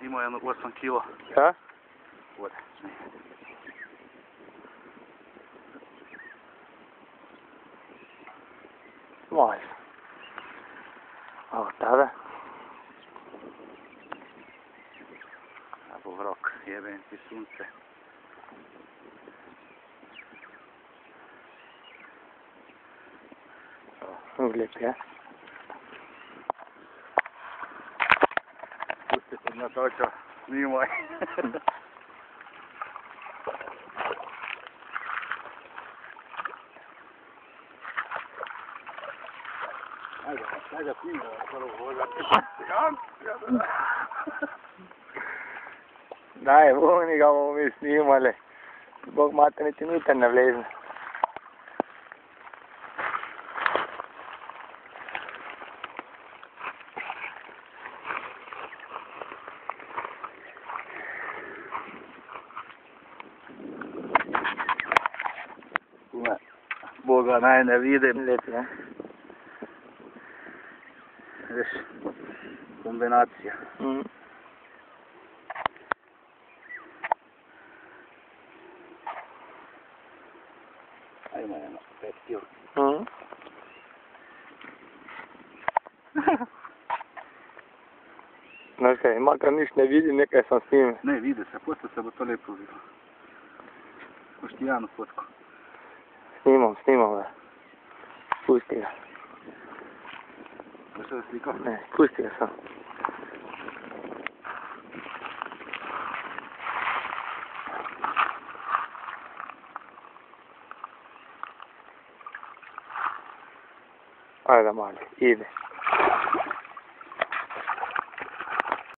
Ima jedno 8 kila. Ja? Vode. Može. Ovo tada. Evo vrok, jebem ti sunce. Uvijek, ja? Pustite na toča, snimaj. Ajde snimaj, prvo vozati. Daj, voni ga bomo mi snimali. Bog mate niti noter ne vlezne. Boga naj ne vidim. Lep, ja? Veš, kombinacija. Ajmo jedno, 5 kil. Znaš kaj, makar nič ne vidi, nekaj sam snimil. Ne, vidi se, posle se bo to lepo videlo. Boš ti Janu fotko. Snimam ga. Pusti ga. Boš se slikal? Ne, pusti ga sam. Ajde mali, ide.